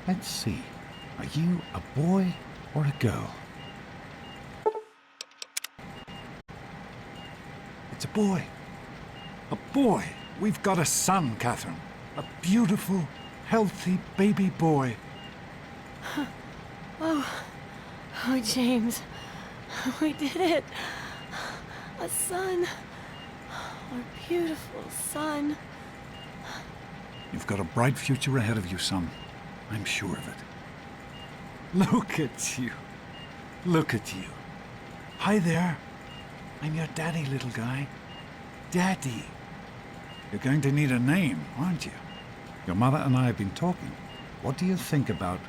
Let's see. Are you a boy or a girl? It's a boy. A boy. We've got a son, Catherine. A beautiful, healthy baby boy. Oh, James. We did it. A son. Our beautiful son. You've got a bright future ahead of you, son. I'm sure of it. Look at you. Look at you. Hi there. I'm your daddy, little guy. Daddy. You're going to need a name, aren't you? Your mother and I have been talking. What do you think about...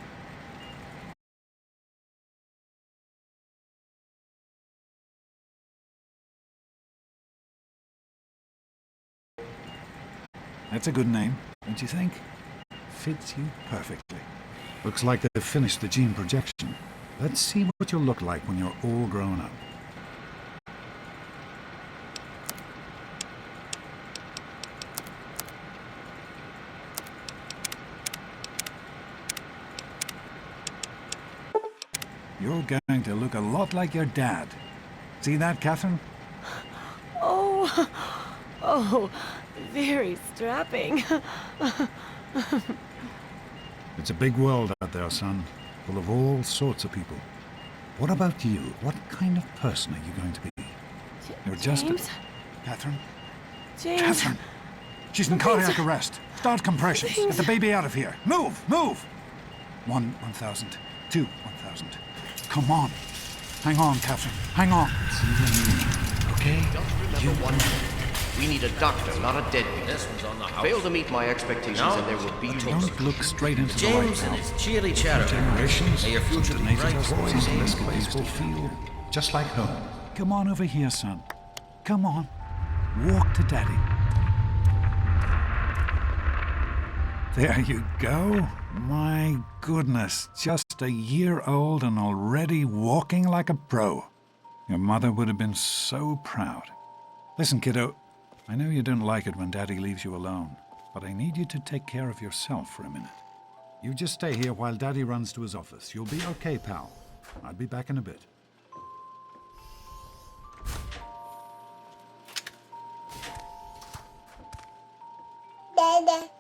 That's a good name, don't you think? Fits you perfectly. Looks like they've finished the gene projection. Let's see what you'll look like when you're all grown up. You're going to look a lot like your dad. See that, Catherine? Oh, very strapping. It's a big world out there, son, full of all sorts of people. What about you? What kind of person are you going to be? You're just James? Catherine? James? Catherine! She's in cardiac arrest. Start compressions. Get the baby out of here. Move! Move! 1,000. 2, 1,000. Come on. Hang on, Catherine. Hang on. It's you and me, okay? Just remember one thing. We need a doctor, not a deadbeat. This one's on the house. Fail to meet my expectations and there will be Don't look straight into James the light. and his cheery chatter. Generations May your future be donated bright. us boys in this place will feel just like home. Come on over here, son. Come on. Walk to Daddy. There you go. My goodness, just a year old and already walking like a pro. Your mother would have been so proud. Listen, kiddo, I know you don't like it when Daddy leaves you alone, but I need you to take care of yourself for a minute. You just stay here while Daddy runs to his office. You'll be okay, pal. I'll be back in a bit. Dada.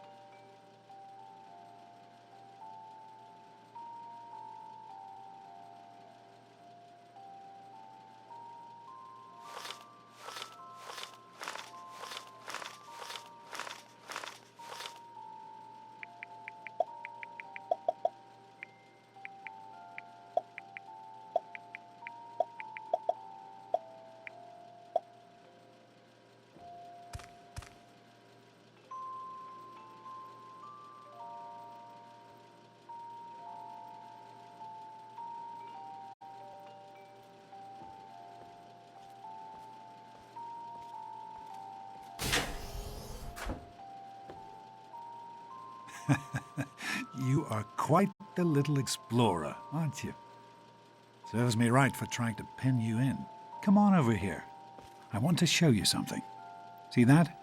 You are quite the little explorer, aren't you? Serves me right for trying to pen you in. Come on over here. I want to show you something. See that?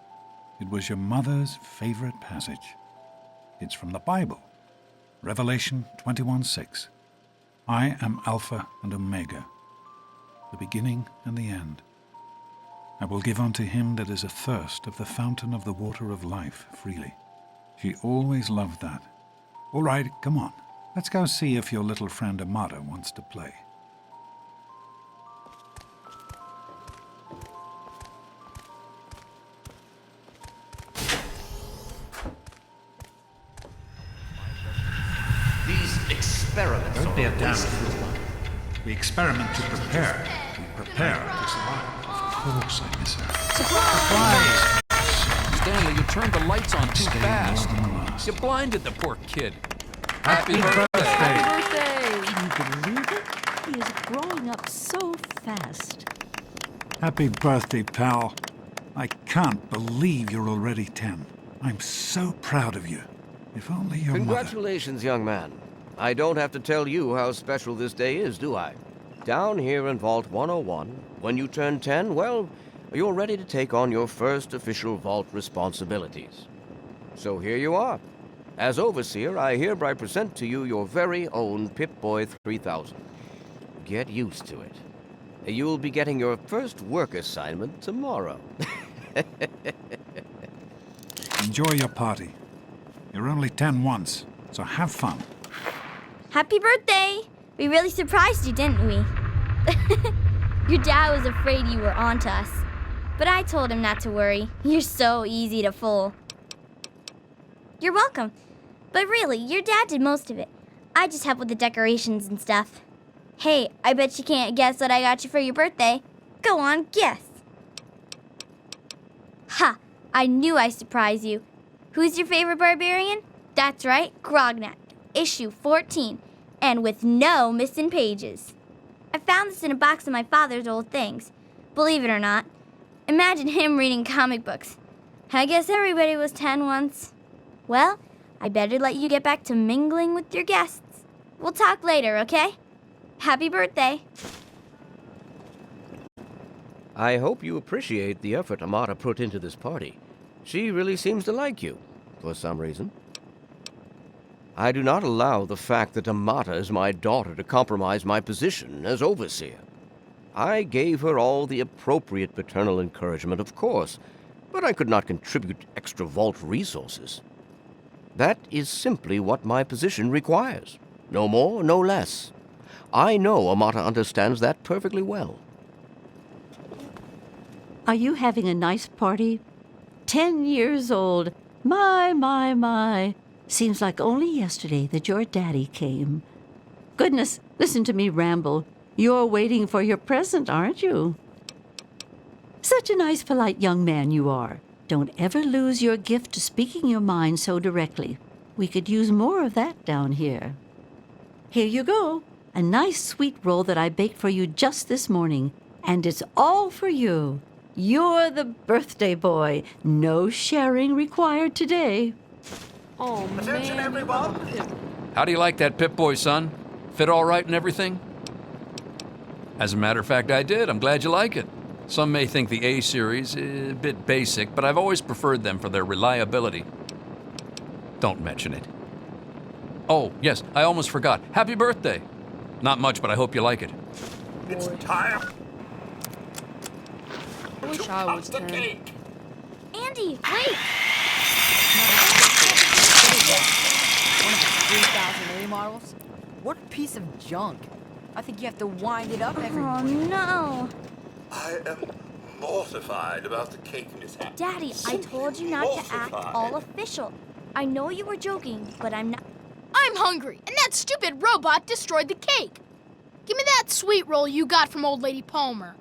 It was your mother's favorite passage. It's from the Bible. Revelation 21:6. I am Alpha and Omega, the beginning and the end. I will give unto him that is athirst of the fountain of the water of life freely. She always loved that. All right, come on. Let's go see if your little friend Amada wants to play. These experiments Don't be a are damn wasted. fool. We experiment to prepare. We prepare to survive. Of course I miss her. Surprise! Stanley, you turned the lights on too Stay fast. more than the last. You blinded the poor kid. Happy birthday! Birthday! Can you believe it? He is growing up so fast. Happy birthday, pal. I can't believe you're already 10. I'm so proud of you. If only your mother... Congratulations, young man. I don't have to tell you how special this day is, do I? Down here in Vault 101, when you turn 10, well, you're ready to take on your first official Vault responsibilities. So here you are. As Overseer, I hereby present to you your very own Pip-Boy 3000. Get used to it. You'll be getting your first work assignment tomorrow. Enjoy your party. You're only 10 once, so have fun. Happy birthday! We really surprised you, didn't we? Your dad was afraid you were onto us. But I told him not to worry. You're so easy to fool. You're welcome. But really, your dad did most of it. I just helped with the decorations and stuff. Hey, I bet you can't guess what I got you for your birthday. Go on, guess. Ha! I knew I'd surprise you. Who's your favorite barbarian? That's right, Grognak, issue 14, and with no missing pages. I found this in a box of my father's old things. Believe it or not. Imagine him reading comic books. I guess everybody was 10 once. Well, I better let you get back to mingling with your guests. We'll talk later, okay? Happy birthday. I hope you appreciate the effort Amata put into this party. She really seems to like you, for some reason. I do not allow the fact that Amata is my daughter to compromise my position as Overseer. I gave her all the appropriate paternal encouragement, of course, but I could not contribute extra vault resources. That is simply what my position requires. No more, no less. I know Amata understands that perfectly well. Are you having a nice party? 10 years old. My. Seems like only yesterday that your daddy came. Goodness, listen to me ramble. You're waiting for your present, aren't you? Such a nice, polite young man you are. Don't ever lose your gift to speaking your mind so directly. We could use more of that down here. Here you go. A nice sweet roll that I baked for you just this morning. And it's all for you. You're the birthday boy. No sharing required today. Oh, Attention, man. everyone. How do you like that Pip-Boy, son? Fit all right and everything? As a matter of fact, I did. I'm glad you like it. Some may think the A series is a bit basic, but I've always preferred them for their reliability. Don't mention it. Oh, yes, I almost forgot. Happy birthday. Not much, but I hope you like it. It's time I wish to I cut was the 10. cake. Andy, wait! One of the 3000 A models? What a piece of junk. I think you have to wind it up every Oh, morning. no. I am mortified about the cake mishap. Daddy, I told you not to act all official. I know you were joking, but I'm not. I'm hungry, and that stupid robot destroyed the cake. Give me that sweet roll you got from old lady Palmer.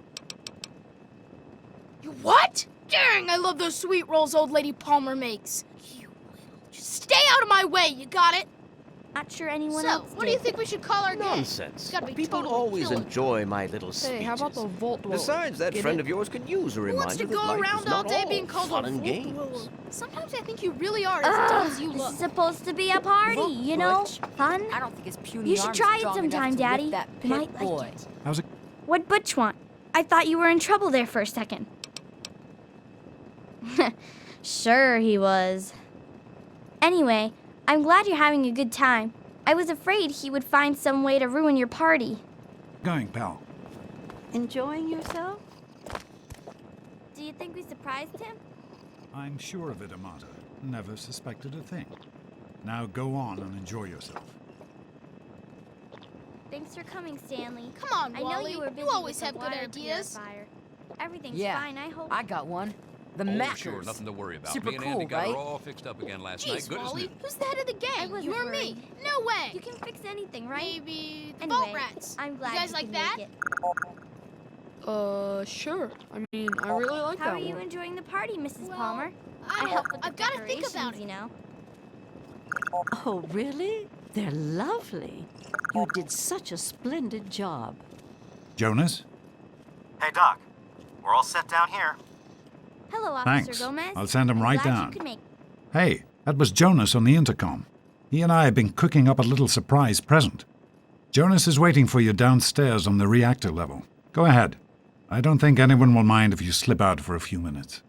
You what? Dang, I love those sweet rolls old lady Palmer makes. You little... Just stay out of my way, you got it? Not sure anyone So, else what do you did. think we should call our game? Nonsense. It's gotta be People totally always killer. enjoy my little speeches. Hey, how about the Vault Dweller? Besides, that Get friend it? of yours could use a Who wants reminder to that go life around is all not day all being called fun a and Vault games. Dweller? Sometimes I think you really are as dumb as you This look. is supposed to be a party, Look, you know? Butch. Fun. I don't think his puny You should arms try are it strong sometime, enough to Daddy. lift that You might Pip like boy. it. How's it? What'd Butch want? I thought you were in trouble there for a second. Sure he was. Anyway, I'm glad you're having a good time. I was afraid he would find some way to ruin your party. Going, pal. Enjoying yourself? Do you think we surprised him? I'm sure of it, Amata. Never suspected a thing. Now go on and enjoy yourself. Thanks for coming, Stanley. Come on, I know Wally. you were busy You always with the have good water ideas. purifier. Everything's Yeah, fine, I hope. I got one. The Oh, Mackers. sure, nothing to worry about. Super Me and cool, Andy got right? her all fixed up again last night. Jeez, Good as Wally, new. who's the head of the gang? wasn't You or me? worried. No way. You can fix anything, right? Maybe the Anyway, Vault Rats. I'm glad you guys you like can that? make it. Sure. I mean, I really like How that are you one. enjoying the party, Mrs. Well, Palmer? I helped with the I've got to think decorations, about it. you know. Oh, really? They're lovely. You did such a splendid job. Jonas? Hey, Doc. We're all set down here. Hello, Officer Thanks. Gomez. I'll send him I'm right glad down. You could make... Hey, that was Jonas on the intercom. He and I have been cooking up a little surprise present. Jonas is waiting for you downstairs on the reactor level. Go ahead. I don't think anyone will mind if you slip out for a few minutes.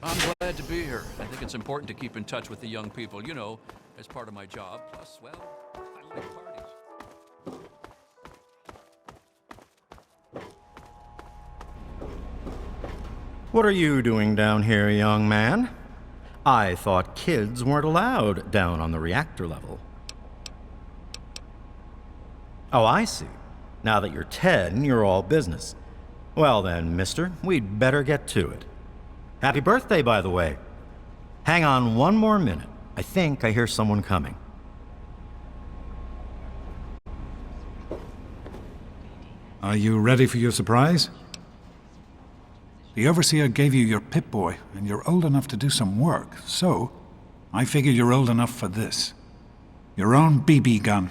I'm glad to be here. I think it's important to keep in touch with the young people, you know, as part of my job. Plus, well, I like parties. What are you doing down here, young man? I thought kids weren't allowed down on the reactor level. Oh, I see. Now that you're 10, you're all business. Well then, mister, we'd better get to it. Happy birthday, by the way. Hang on one more minute. I think I hear someone coming. Are you ready for your surprise? The Overseer gave you your Pip-Boy, and you're old enough to do some work, so I figure you're old enough for this. Your own BB gun.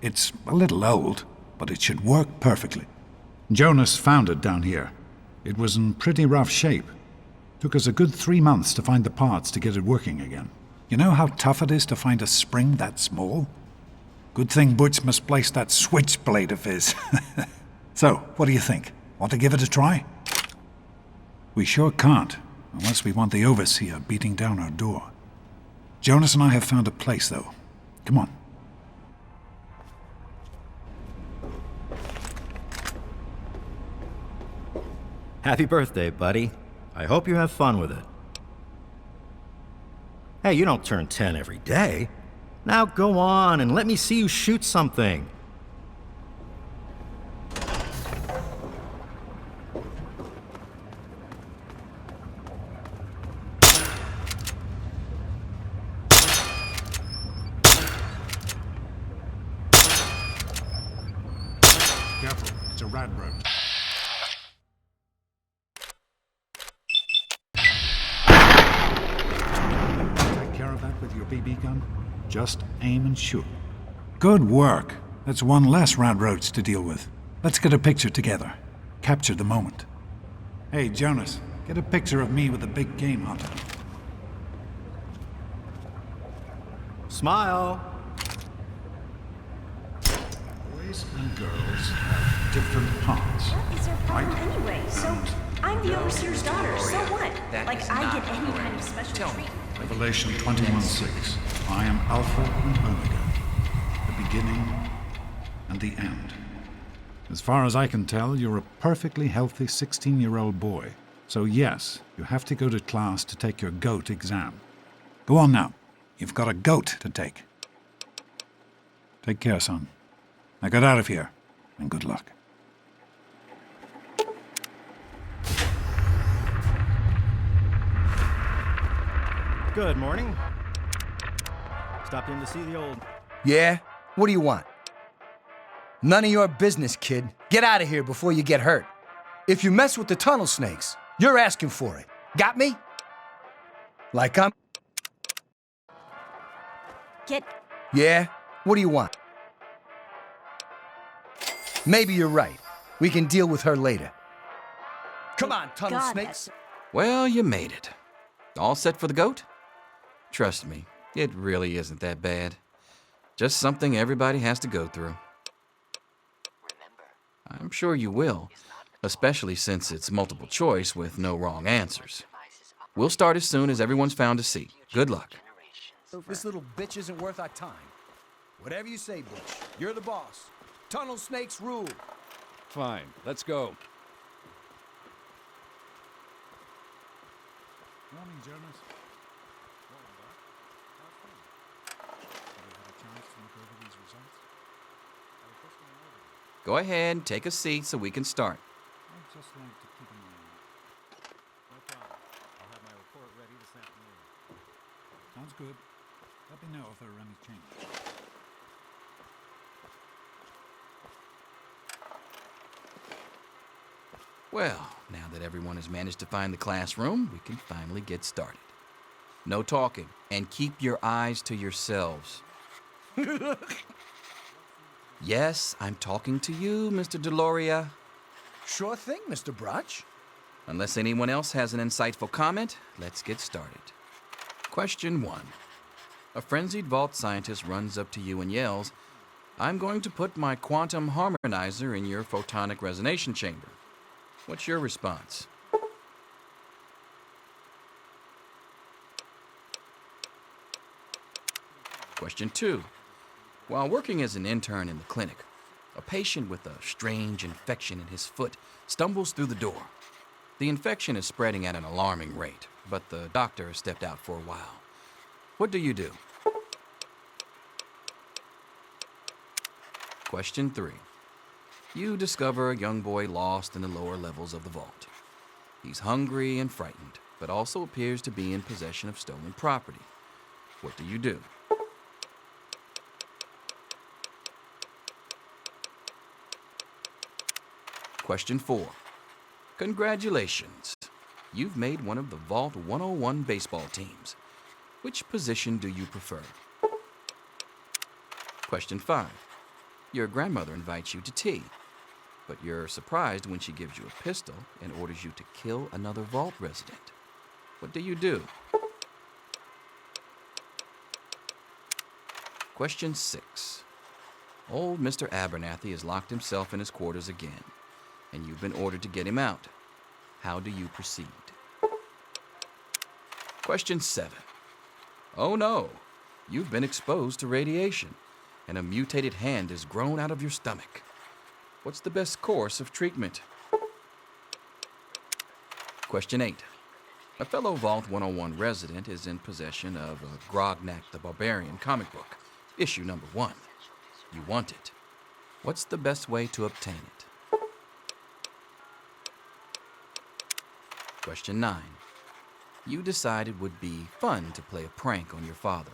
It's a little old, but it should work perfectly. Jonas found it down here. It was in pretty rough shape. Took us a good 3 months to find the parts to get it working again. You know how tough it is to find a spring that small? Good thing Butch misplaced that switchblade of his. So, what do you think? Want to give it a try? We sure can't, unless we want the Overseer beating down our door. Jonas and I have found a place, though. Come on. Happy birthday, buddy. I hope you have fun with it. Hey, you don't turn 10 every day. Now go on and let me see you shoot something. Careful, it's a rad road. Take care of that with your BB gun. Just aim and shoot. Good work. That's one less rad roads to deal with. Let's get a picture together. Capture the moment. Hey, Jonas, get a picture of me with the big game hunter. Smile. Boys and girls have different parts. What is their problem right? anyway? So, I'm the Overseer's daughter, so what? Like, I get any kind of special treatment. Revelation 21:6. I am Alpha and Omega, the beginning and the end. As far as I can tell, you're a perfectly healthy 16-year-old boy. So yes, you have to go to class to take your GOAT exam. Go on now. You've got a GOAT to take. Take care, son. Now get out of here, and good luck. Good morning. Stopped in to see the old... Yeah? What do you want? None of your business, kid. Get out of here before you get hurt. If you mess with the tunnel snakes, you're asking for it. Got me? Like I'm... Get... Yeah? What do you want? Maybe you're right. We can deal with her later. Come on, tunnel snakes. Well, you made it. All set for the GOAT? Trust me, it really isn't that bad. Just something everybody has to go through. I'm sure you will, especially since it's multiple choice with no wrong answers. We'll start as soon as everyone's found a seat. Good luck. This little bitch isn't worth our time. Whatever you say, Butch. You're the boss. Tunnel snakes rule. Fine, let's go. Morning, Jonas. Morning, Doc. How's things? Have you had a chance to look over these results? I was just going over them. Go ahead, take a seat so we can start. I'd just like to keep an eye on it. No problem. I'll have my report ready this afternoon. Sounds good. Let me know if there are any changes. Well, now that everyone has managed to find the classroom, we can finally get started. No talking, and keep your eyes to yourselves. Yes, I'm talking to you, Mr. Deloria. Sure thing, Mr. Brotch. Unless anyone else has an insightful comment, let's get started. Question 1. A frenzied vault scientist runs up to you and yells, "I'm going to put my quantum harmonizer in your photonic resonation chamber." What's your response? Question 2. While working as an intern in the clinic, a patient with a strange infection in his foot stumbles through the door. The infection is spreading at an alarming rate, but the doctor has stepped out for a while. What do you do? Question 3. You discover a young boy lost in the lower levels of the vault. He's hungry and frightened, but also appears to be in possession of stolen property. What do you do? Question 4. Congratulations. You've made one of the Vault 101 baseball teams. Which position do you prefer? Question 5. Your grandmother invites you to tea, but you're surprised when she gives you a pistol and orders you to kill another Vault resident. What do you do? Question 6. Old Mr. Abernathy has locked himself in his quarters again, and you've been ordered to get him out. How do you proceed? Question 7. Oh no, you've been exposed to radiation, and a mutated hand has grown out of your stomach. What's the best course of treatment? Question 8. A fellow Vault 101 resident is in possession of a Grognak the Barbarian comic book, issue number 1. You want it. What's the best way to obtain it? Question 9. You decide it would be fun to play a prank on your father.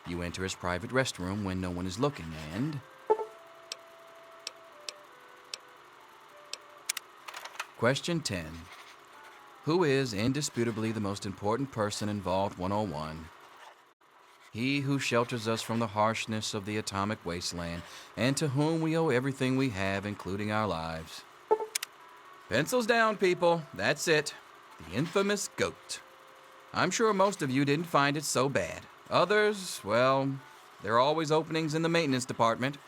You enter his private restroom when no one is looking and... Question 10. Who is indisputably the most important person in Vault 101? He who shelters us from the harshness of the atomic wasteland, and to whom we owe everything we have, including our lives. Pencils down, people. That's it. The infamous goat. I'm sure most of you didn't find it so bad. Others, well, there are always openings in the maintenance department.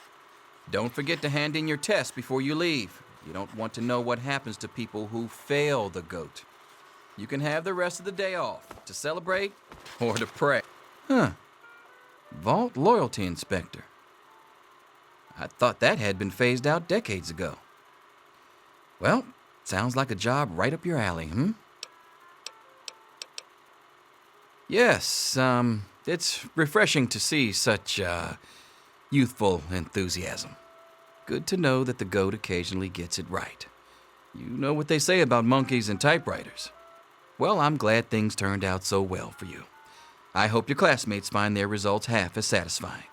Don't forget to hand in your test before you leave. You don't want to know what happens to people who fail the goat. You can have the rest of the day off to celebrate or to pray. Huh. Vault Loyalty Inspector. I thought that had been phased out decades ago. Well, sounds like a job right up your alley, Yes, it's refreshing to see such, youthful enthusiasm. Good to know that the goat occasionally gets it right. You know what they say about monkeys and typewriters. Well, I'm glad things turned out so well for you. I hope your classmates find their results half as satisfying.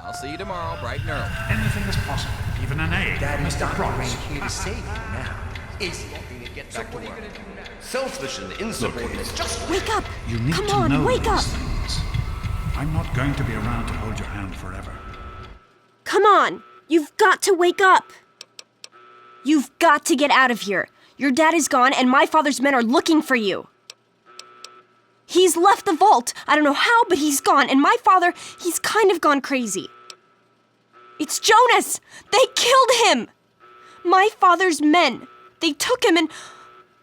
I'll see you tomorrow, bright and early. Anything is possible, even an A. Daddy's Mr. not Price. here to save you now, is he? Back to work. Selfish and insubordinate. Just Wake up! You need Come to on, know wake these up! things. I'm not going to be around to hold your hand forever. Come on! You've got to wake up! You've got to get out of here. Your dad is gone and my father's men are looking for you. He's left the vault. I don't know how, but he's gone. And my father, he's kind of gone crazy. It's Jonas! They killed him! My father's men. They took him and...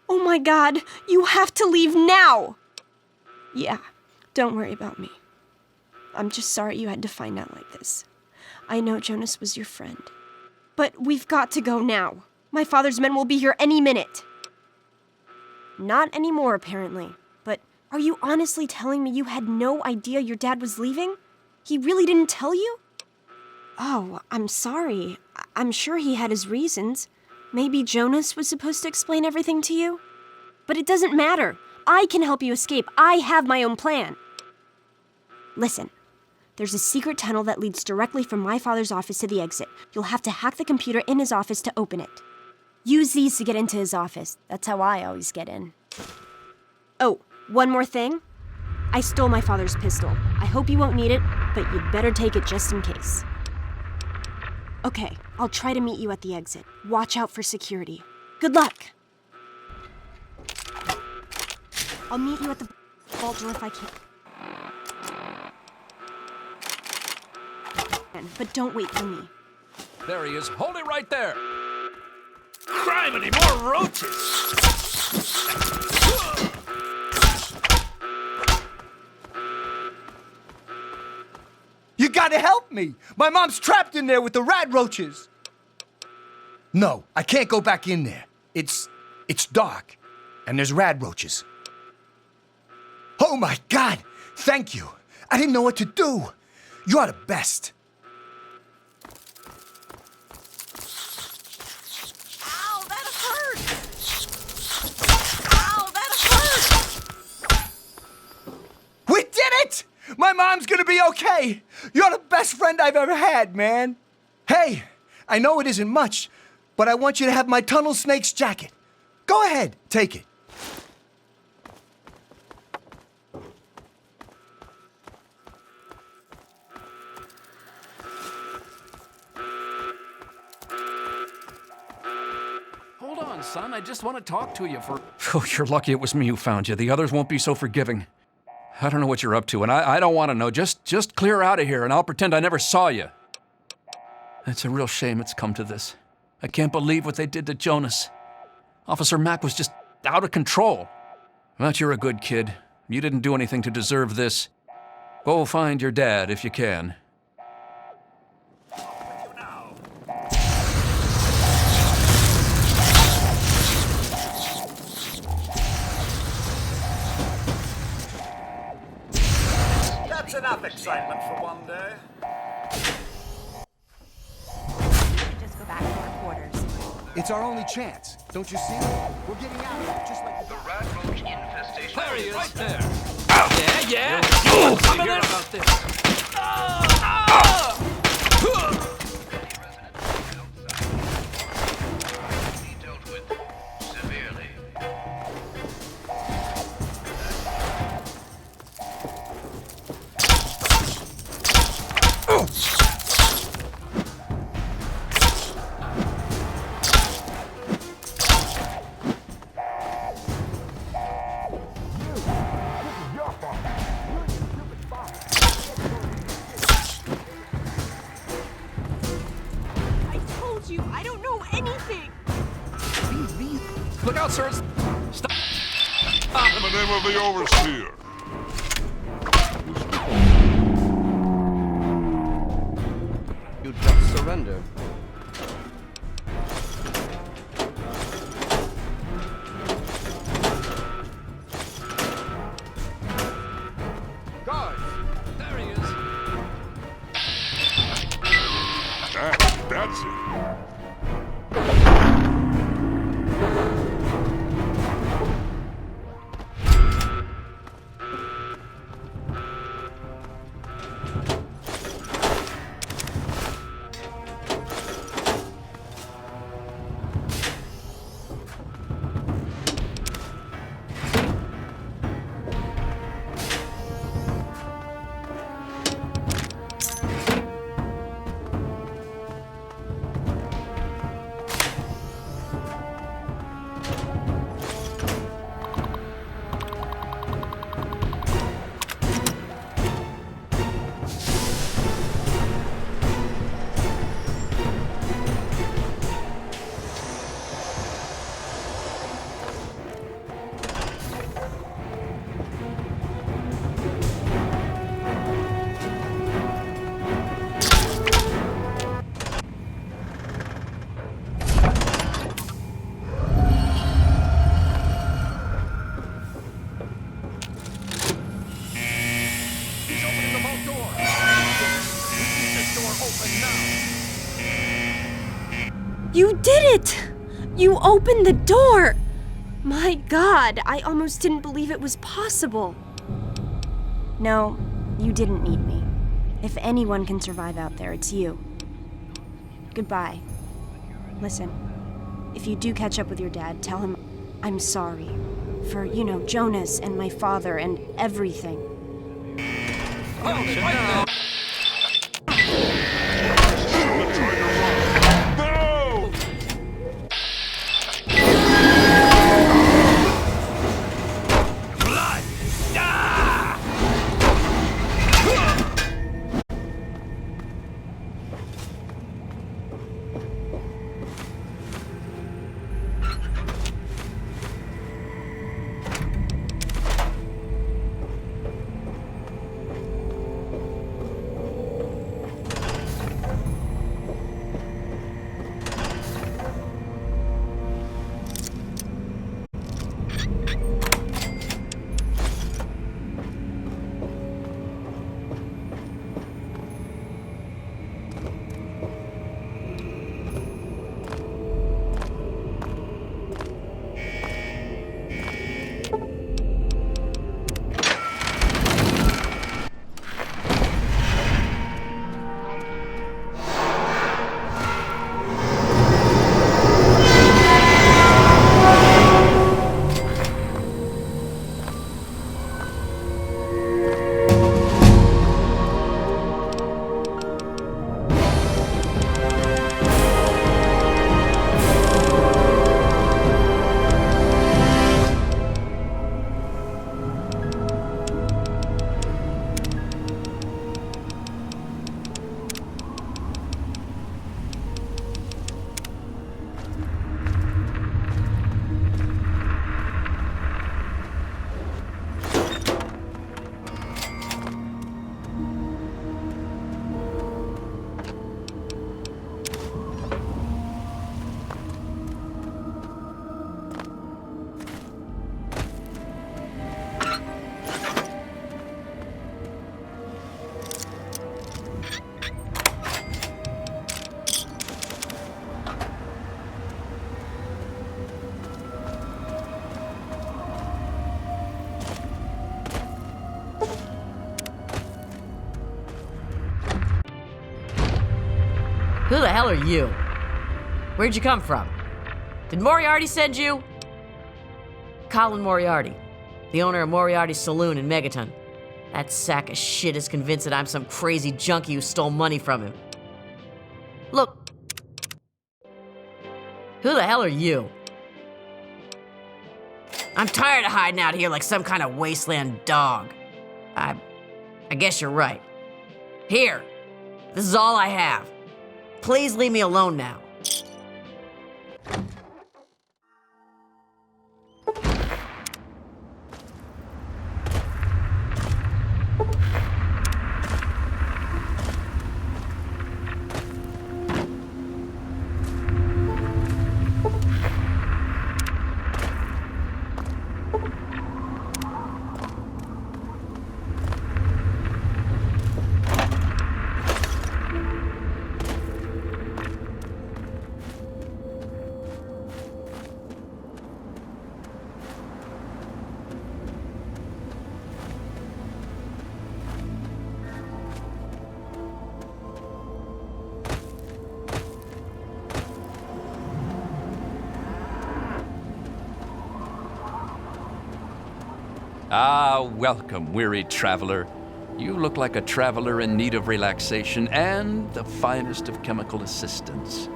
Oh my God, you have to leave now! Yeah, don't worry about me. I'm just sorry you had to find out like this. I know Jonas was your friend. But we've got to go now. My father's men will be here any minute. Not anymore, apparently. But are you honestly telling me you had no idea your dad was leaving? He really didn't tell you? Oh, I'm sorry. I'm sure he had his reasons. Maybe Jonas was supposed to explain everything to you? But it doesn't matter. I can help you escape. I have my own plan. Listen. There's a secret tunnel that leads directly from my father's office to the exit. You'll have to hack the computer in his office to open it. Use these to get into his office. That's how I always get in. Oh, one more thing. I stole my father's pistol. I hope you won't need it, but you'd better take it just in case. Okay, I'll try to meet you at the exit. Watch out for security. Good luck! I'll meet you at the vault door if I can. But don't wait for me. There he is. Hold it right there. Criminy, more roaches! You gotta help me! My mom's trapped in there with the rat roaches! No, I can't go back in there. It's dark, and there's rat roaches. Oh my God! Thank you! I didn't know what to do! You're the best! Ow, that hurts! Ow, that hurts! We did it! My mom's gonna be okay! You're the best friend I've ever had, man! Hey, I know it isn't much, but I want you to have my tunnel snake's jacket. Go ahead, take it. Hold on, son. I just want to talk to you for... Oh, you're lucky it was me who found you. The others won't be so forgiving. I don't know what you're up to, and I don't want to know. Just clear out of here, and I'll pretend I never saw you. It's a real shame it's come to this. I can't believe what they did to Jonas. Officer Mack was just out of control. But you're a good kid. You didn't do anything to deserve this. Go find your dad if you can. That's enough excitement for one day. Just go back to our quarters. It's our only chance. Don't you see? We're getting out, just like the rat roach infestation. There he is, right there. Yeah. Oh, some of this. About this. Look out, sir. Stop. In the name of the Overseer. You just surrender. Guards, there he is. That's it. You did it! You opened the door! My God, I almost didn't believe it was possible. No, you didn't need me. If anyone can survive out there, it's you. Goodbye. Listen, if you do catch up with your dad, tell him I'm sorry. For, Jonas and my father and everything. Hold it right now. Who the hell are you? Where'd you come from? Did Moriarty send you? Colin Moriarty, the owner of Moriarty's Saloon in Megaton. That sack of shit is convinced that I'm some crazy junkie who stole money from him. Look. Who the hell are you? I'm tired of hiding out here like some kind of wasteland dog. I guess you're right. Here, this is all I have. Please leave me alone now. Ah, welcome, weary traveler. You look like a traveler in need of relaxation and the finest of chemical assistance.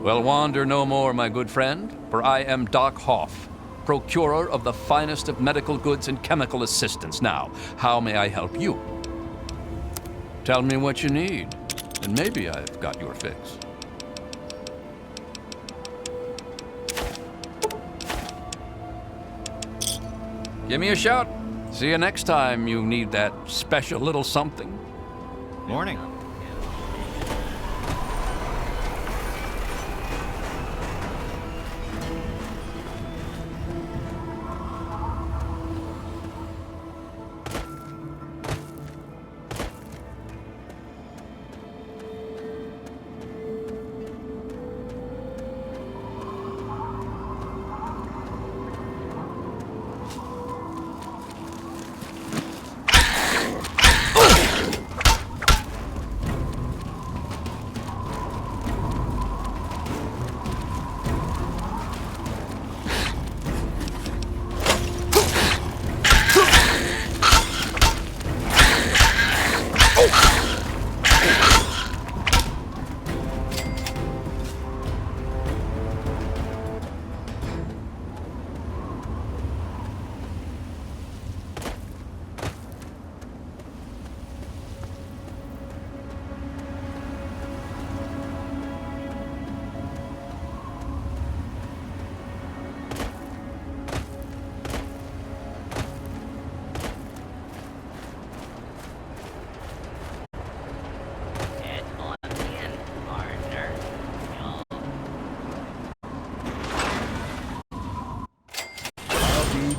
Well, wander no more, my good friend, for I am Doc Hoff, procurer of the finest of medical goods and chemical assistance. Now, how may I help you? Tell me what you need, and maybe I've got your fix. Give me a shout. See you next time you need that special little something. Morning.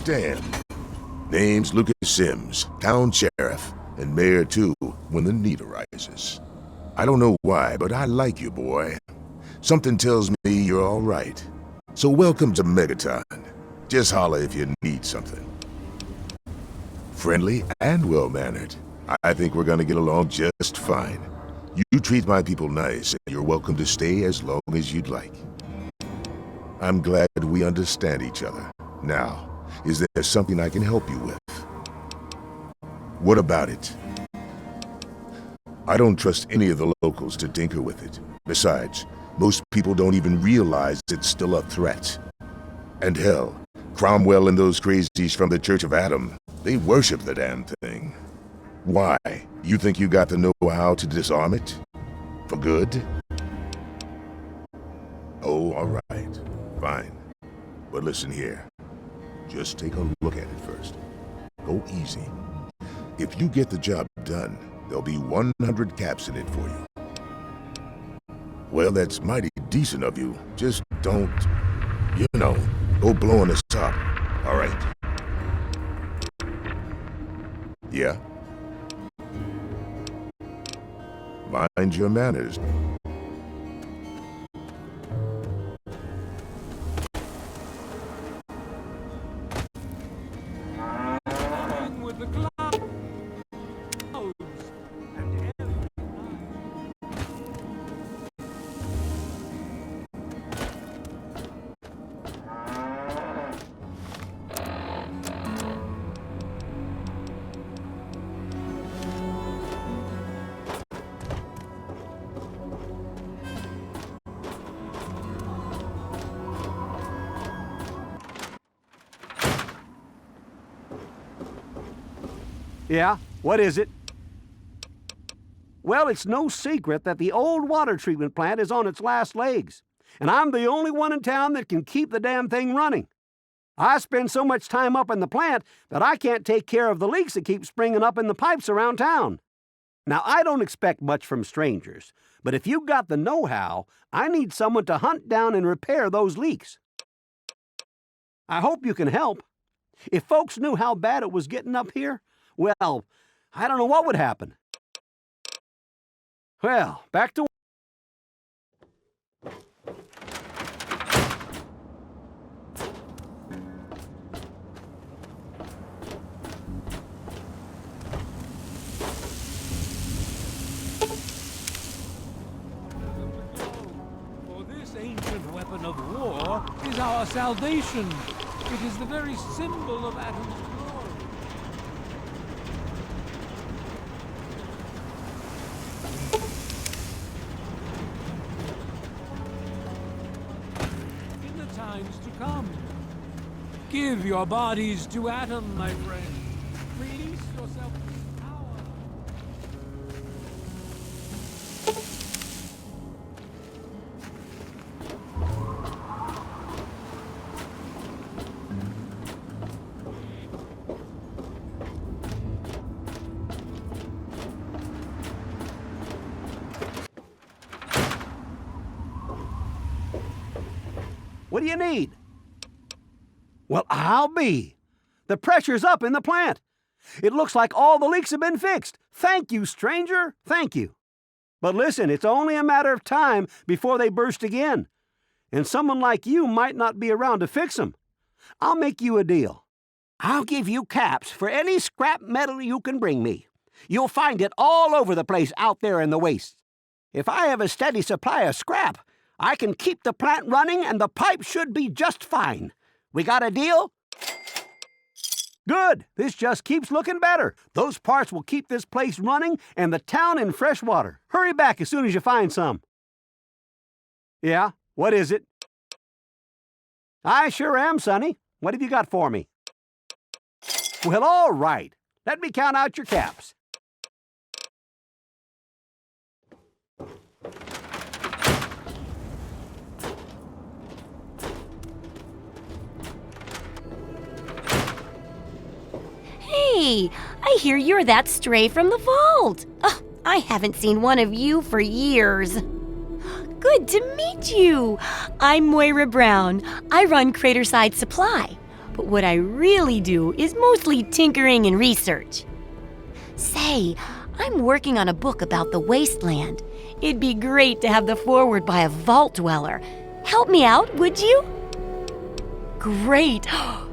Damn. Name's Lucas Sims, town sheriff, and mayor too when the need arises. I don't know why, but I like you, boy. Something tells me you're all right. So welcome to Megaton. Just holler if you need something. Friendly and well-mannered. I think we're gonna get along just fine. You treat my people nice, and you're welcome to stay as long as you'd like. I'm glad we understand each other. Now, is there something I can help you with? What about it? I don't trust any of the locals to tinker with it. Besides, most people don't even realize it's still a threat. And hell, Cromwell and those crazies from the Church of Adam, they worship the damn thing. Why? You think you got the know-how to disarm it? For good? Oh, all right. Fine. But listen here. Just take a look at it first. Go easy. If you get the job done, there'll be 100 caps in it for you. Well, that's mighty decent of you. Just don't, go blowing us up, all right? Yeah? Mind your manners. Yeah, what is it? Well, it's no secret that the old water treatment plant is on its last legs, and I'm the only one in town that can keep the damn thing running. I spend so much time up in the plant that I can't take care of the leaks that keep springing up in the pipes around town. Now, I don't expect much from strangers, but if you've got the know-how, I need someone to hunt down and repair those leaks. I hope you can help. If folks knew how bad it was getting up here, well, I don't know what would happen. Well, back to... For this ancient weapon of war is our salvation. It is the very symbol of Adam's glory. In the times to come, give your bodies to Adam, my friend. Release yourself from his power. What do you need? Well, I'll be. The pressure's up in the plant. It looks like all the leaks have been fixed. Thank you, stranger. Thank you. But listen, it's only a matter of time before they burst again. And someone like you might not be around to fix them. I'll make you a deal. I'll give you caps for any scrap metal you can bring me. You'll find it all over the place out there in the wastes. If I have a steady supply of scrap, I can keep the plant running and the pipe should be just fine. We got a deal? Good. This just keeps looking better. Those parts will keep this place running and the town in fresh water. Hurry back as soon as you find some. Yeah, what is it? I sure am, Sonny. What have you got for me? Well, all right. Let me count out your caps. Hey, I hear you're that stray from the vault. Oh, I haven't seen one of you for years. Good to meet you. I'm Moira Brown. I run Craterside Supply. But what I really do is mostly tinkering and research. Say, I'm working on a book about the wasteland. It'd be great to have the foreword by a vault dweller. Help me out, would you? Great.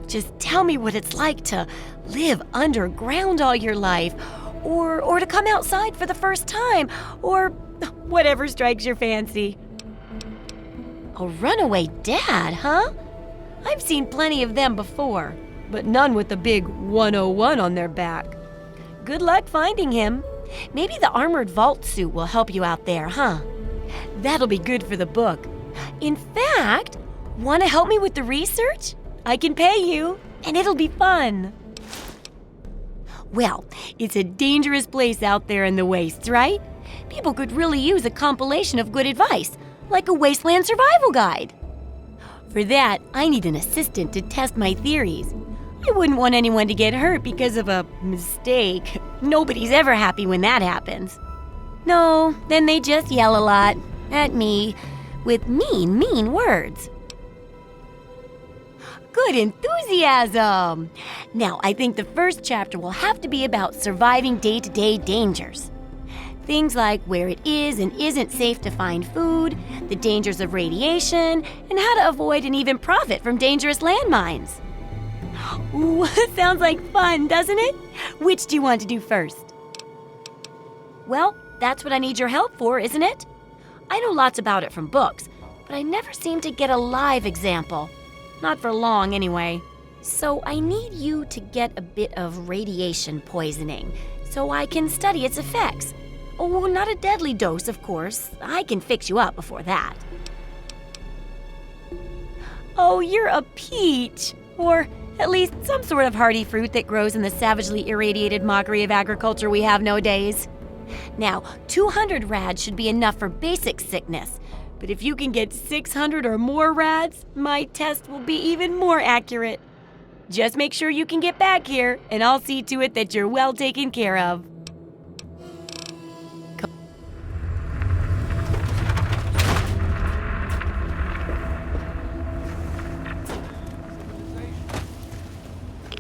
Just tell me what it's like to live underground all your life, or to come outside for the first time, or whatever strikes your fancy. A runaway dad, huh? I've seen plenty of them before, but none with the big 101 on their back. Good luck finding him. Maybe the armored vault suit will help you out there, huh? That'll be good for the book. In fact, want to help me with the research? I can pay you, and it'll be fun. Well, it's a dangerous place out there in the wastes, right? People could really use a compilation of good advice, like a wasteland survival guide. For that, I need an assistant to test my theories. I wouldn't want anyone to get hurt because of a mistake. Nobody's ever happy when that happens. No, then they just yell a lot at me with mean words. Good enthusiasm! Now, I think the first chapter will have to be about surviving day-to-day dangers. Things like where it is and isn't safe to find food, the dangers of radiation, and how to avoid and even profit from dangerous landmines. Ooh, sounds like fun, doesn't it? Which do you want to do first? Well, that's what I need your help for, isn't it? I know lots about it from books, but I never seem to get a live example. Not for long, anyway. So I need you to get a bit of radiation poisoning so I can study its effects. Oh, not a deadly dose, of course. I can fix you up before that. Oh, you're a peach. Or At least some sort of hardy fruit that grows in the savagely irradiated mockery of agriculture we have nowadays. Now, 200 rads should be enough for basic sickness. But if you can get 600 or more rads, my test will be even more accurate. Just make sure you can get back here, and I'll see to it that you're well taken care of.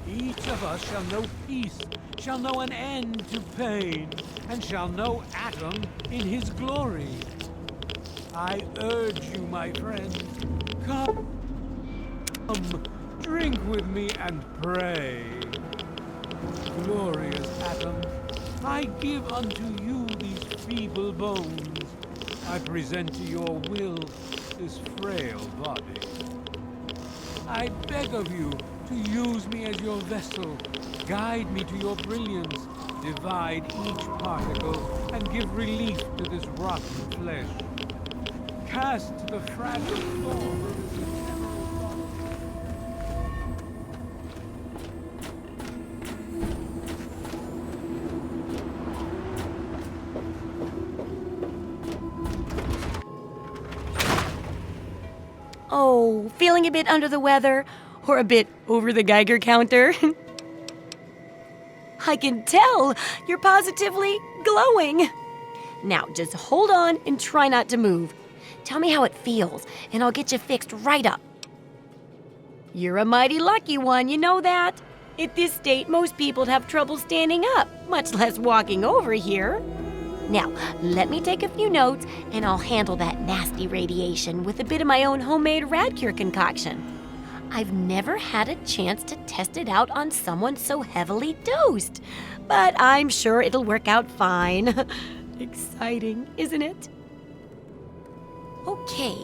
Each of us shall know peace, shall know an end to pain, and shall know Atom in his glory. I urge you, my friend, come, drink with me and pray. Glorious Atom, I give unto you these feeble bones. I present to your will this frail body. I beg of you to use me as your vessel. Guide me to your brilliance. Divide each particle and give relief to this rotten flesh. Cast the fragile form of the ephemeral body. Oh, feeling a bit under the weather? Or a bit over the Geiger counter? I can tell you're positively glowing. Now, just hold on and try not to move. Tell me how it feels, and I'll get you fixed right up. You're a mighty lucky one, you know that? At this state, most people'd have trouble standing up, much less walking over here. Now, let me take a few notes, and I'll handle that nasty radiation with a bit of my own homemade Radcure concoction. I've never had a chance to test it out on someone so heavily dosed, but I'm sure it'll work out fine. Exciting, isn't it? Okay,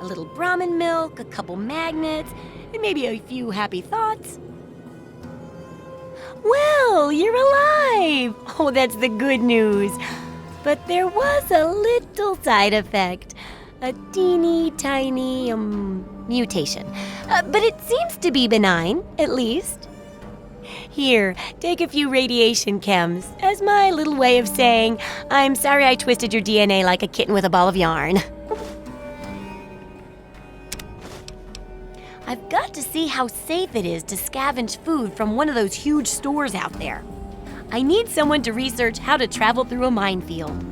a little Brahmin milk, a couple magnets, and maybe a few happy thoughts. Well, you're alive! Oh, that's the good news. But there was a little side effect. A teeny tiny, mutation. But it seems to be benign, at least. Here, take a few radiation chems as my little way of saying, I'm sorry I twisted your DNA like a kitten with a ball of yarn. I've got to see how safe it is to scavenge food from one of those huge stores out there. I need someone to research how to travel through a minefield.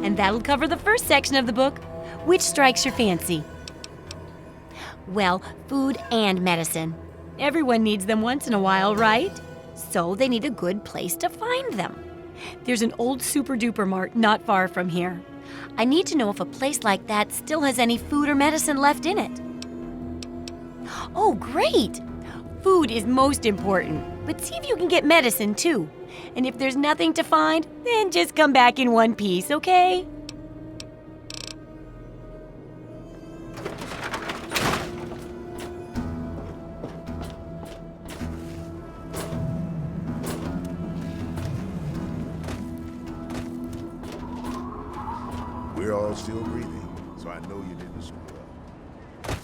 And that'll cover the first section of the book. Which strikes your fancy? Well, food and medicine. Everyone needs them once in a while, right? So they need a good place to find them. There's an old super-duper mart not far from here. I need to know if a place like that still has any food or medicine left in it. Oh, great! Food is most important, but see if you can get medicine too. And if there's nothing to find, then just come back in one piece, okay? We're all still breathing, so I know you didn't screw up.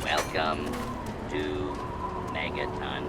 Welcome to Megaton.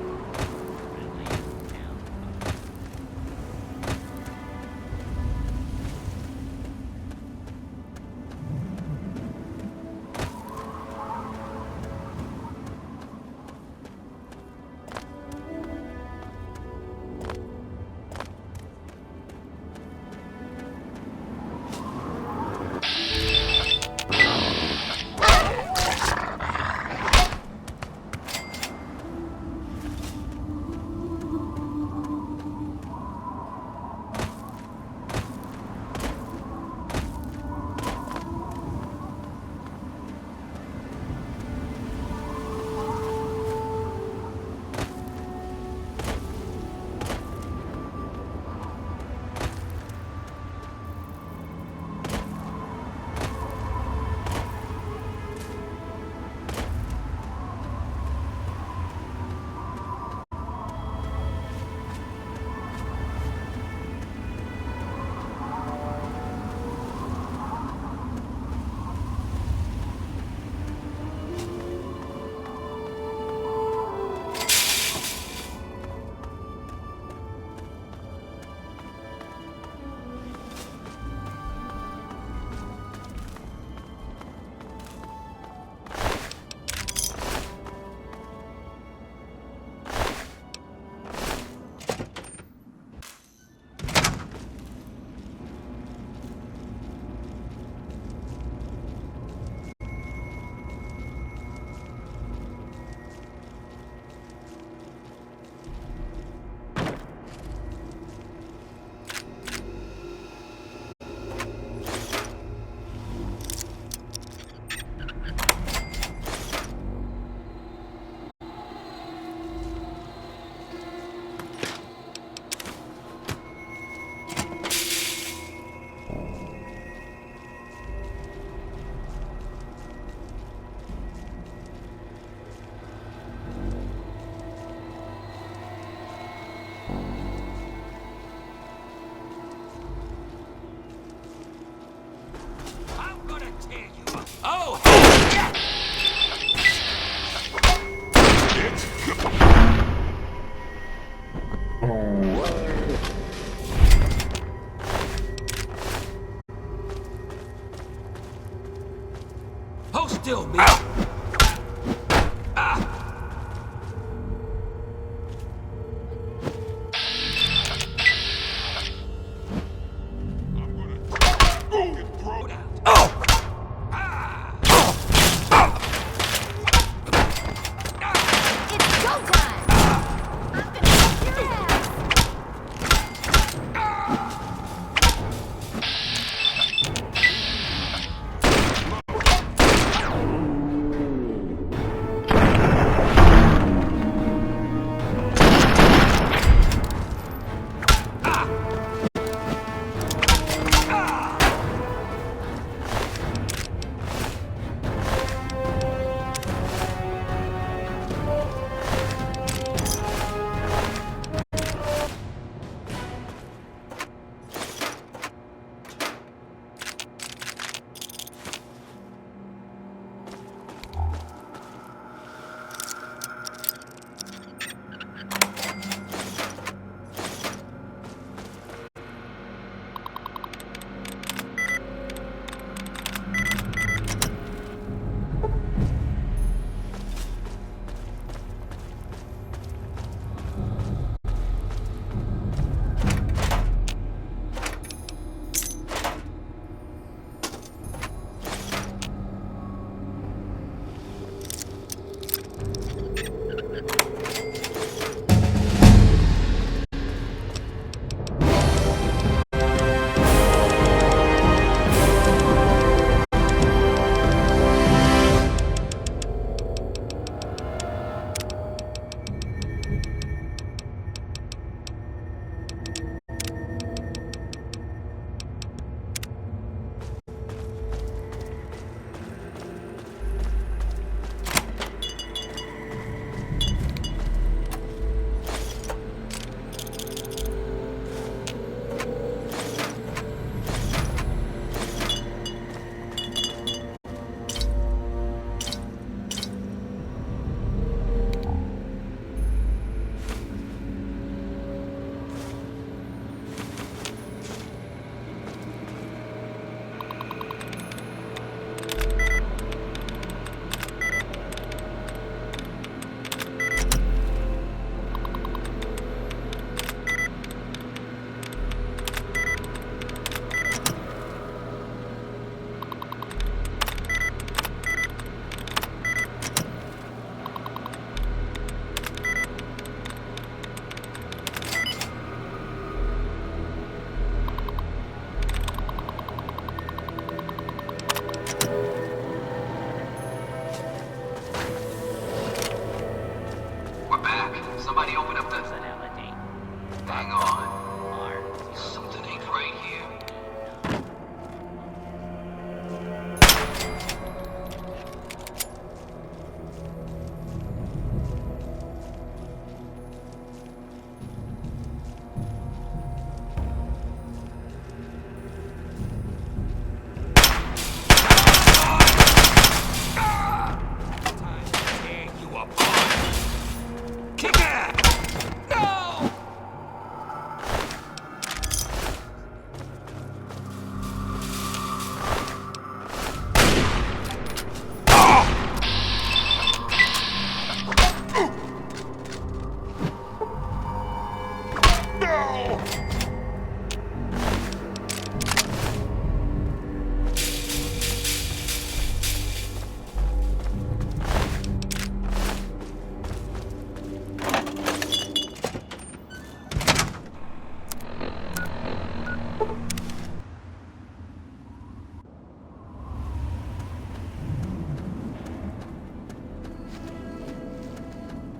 Hold still, me.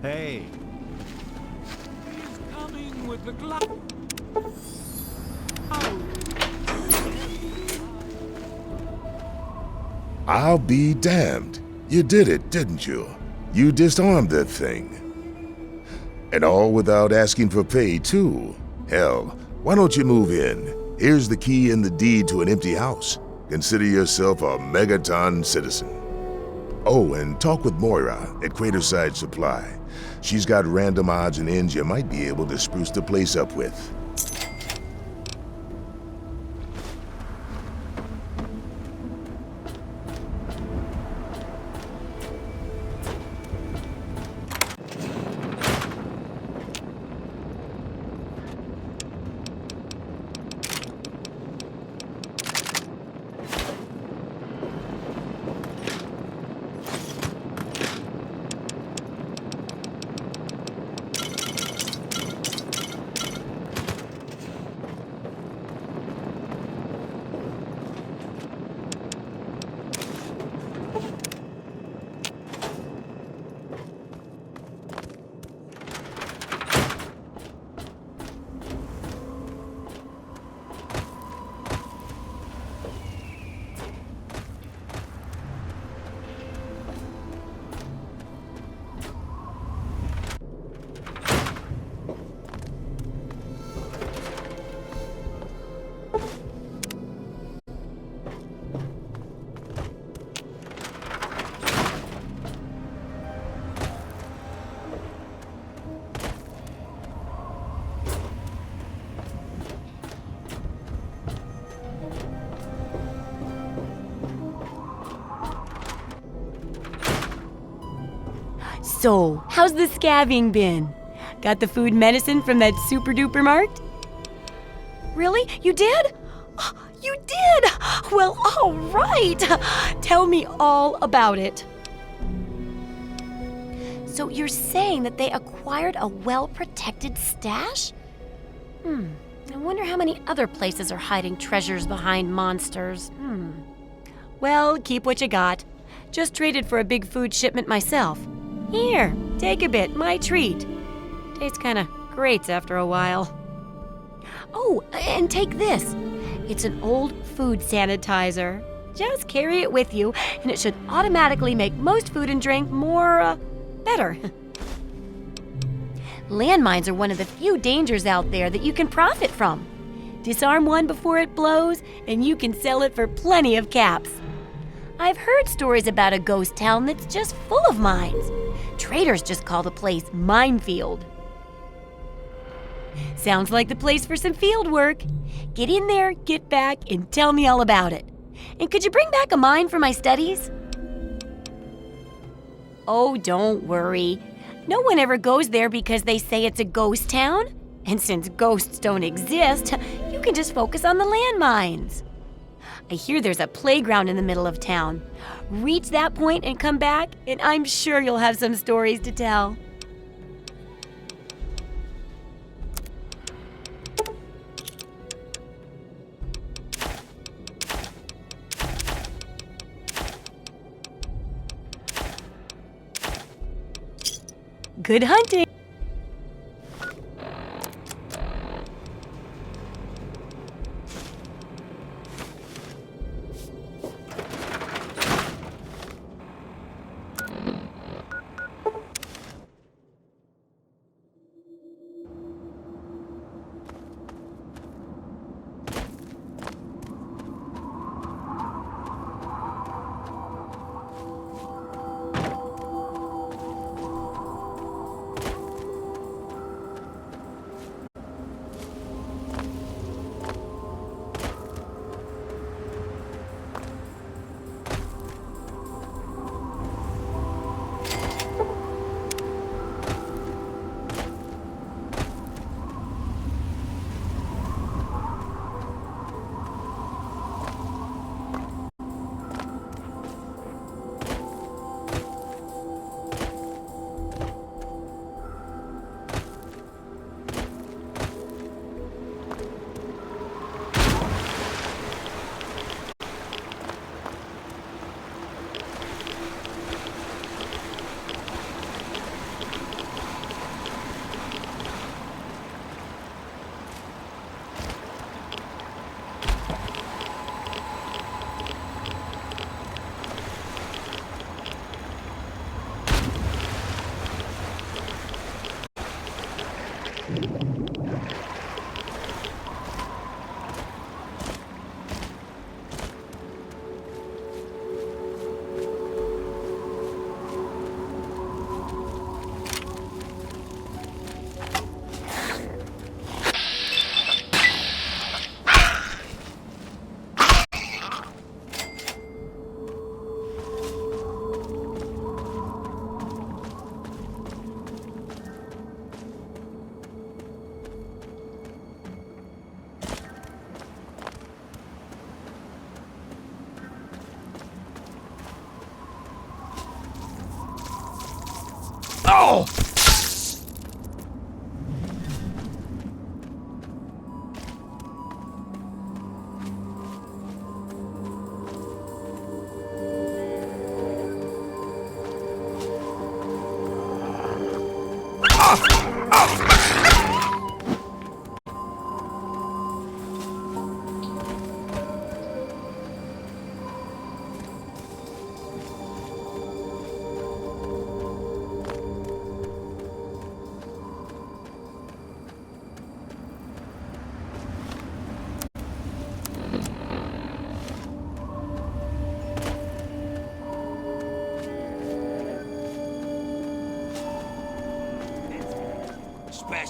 Hey. He's coming with the I'll be damned. You did it, didn't you? You disarmed that thing. And all without asking for pay, too. Hell, why don't you move in? Here's the key and the deed to an empty house. Consider yourself a Megaton citizen. Oh, and talk with Moira at Craterside Supply. She's got random odds and ends you might be able to spruce the place up with. So, how's the scabbing been? Got the food medicine from that super duper mart? Really? You did? You did! Well, all right. Tell me all about it. So you're saying that they acquired a well-protected stash? I wonder how many other places are hiding treasures behind monsters. Well, keep what you got. Just traded for a big food shipment myself. Here, take a bit, my treat. Tastes kinda great after a while. Oh, and take this. It's an old food sanitizer. Just carry it with you, and it should automatically make most food and drink more, better. Landmines are one of the few dangers out there that you can profit from. Disarm one before it blows, and you can sell it for plenty of caps. I've heard stories about a ghost town that's just full of mines. Traders just call the place Minefield. Sounds like the place for some field work. Get in there, get back, and tell me all about it. And could you bring back a mine for my studies? Oh, don't worry. No one ever goes there because they say it's a ghost town. And since ghosts don't exist, you can just focus on the landmines. I hear there's a playground in the middle of town. Reach that point and come back, and I'm sure you'll have some stories to tell. Good hunting!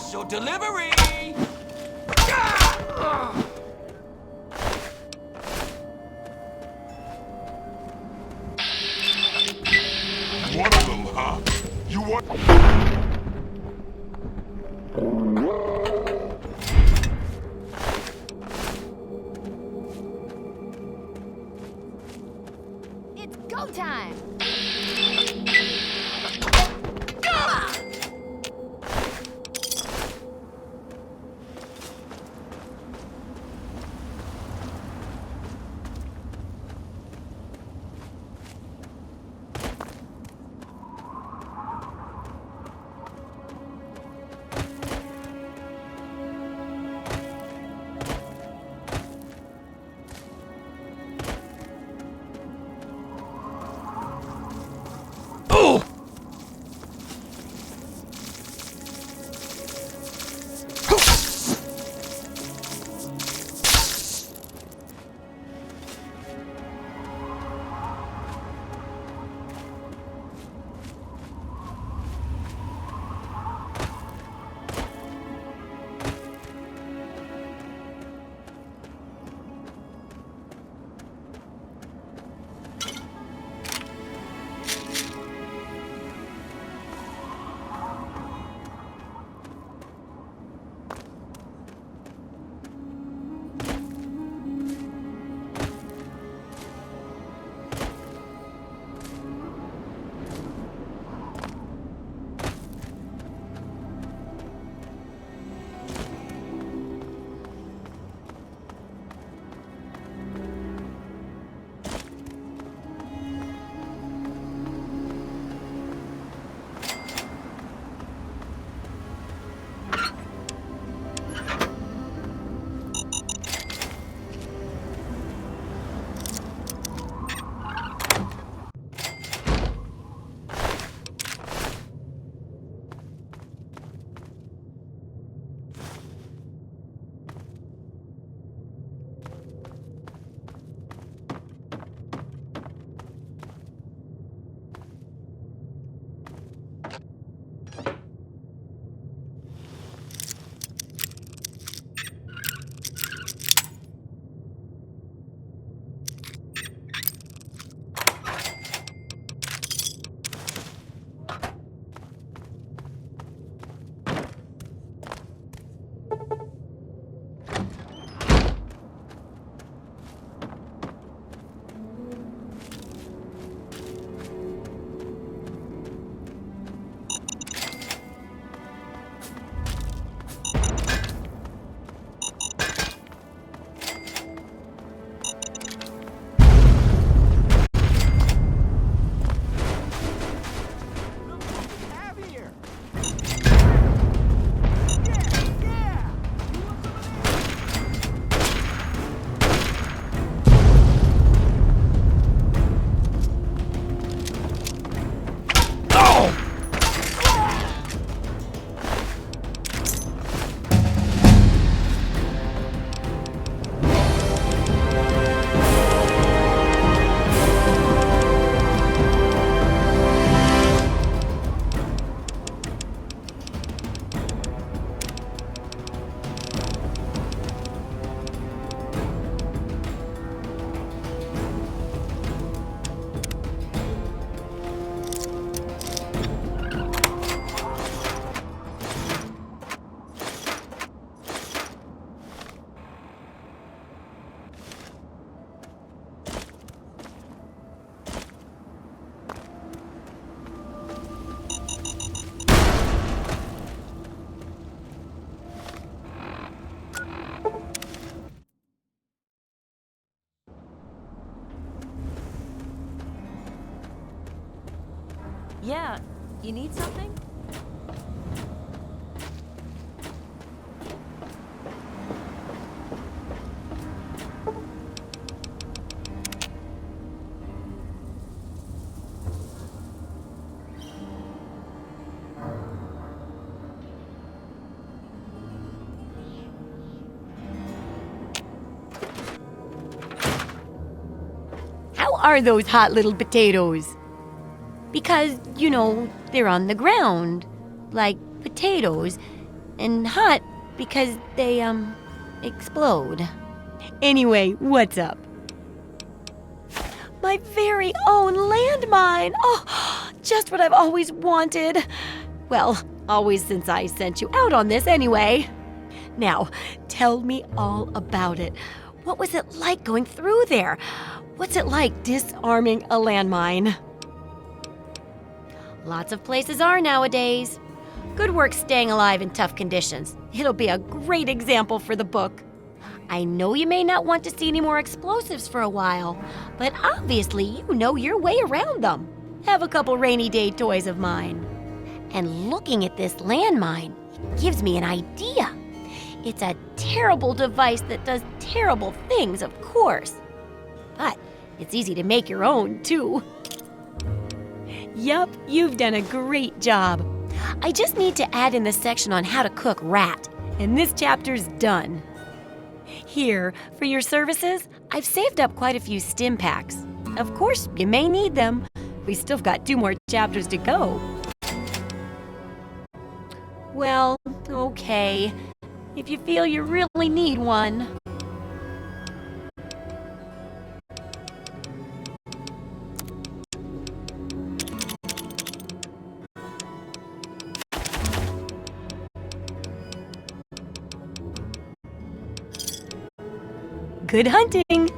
Special delivery! One of them, huh? You want... It's go time! Yeah, you need something? How are those hot little potatoes? Because, you know, they're on the ground, like potatoes, And hot because they, explode. Anyway, what's up? My very own landmine! Oh, just what I've always wanted. Well, always since I sent you out on this anyway. Now, tell me all about it. What was it like going through there? What's it like disarming a landmine? Lots of places are nowadays. Good work staying alive in tough conditions. It'll be a great example for the book. I know you may not want to see any more explosives for a while, but obviously you know your way around them. Have a couple rainy day toys of mine. And looking at this landmine, it gives me an idea. It's a terrible device that does terrible things, of course. But it's easy to make your own, too. Yup, you've done a great job. I just need to add in the section on how to cook rat, and this chapter's done. Here, for your services, I've saved up quite a few stim packs. Of course, you may need them. We still got 2 more chapters to go. Well, okay. If you feel you really need one. Good hunting!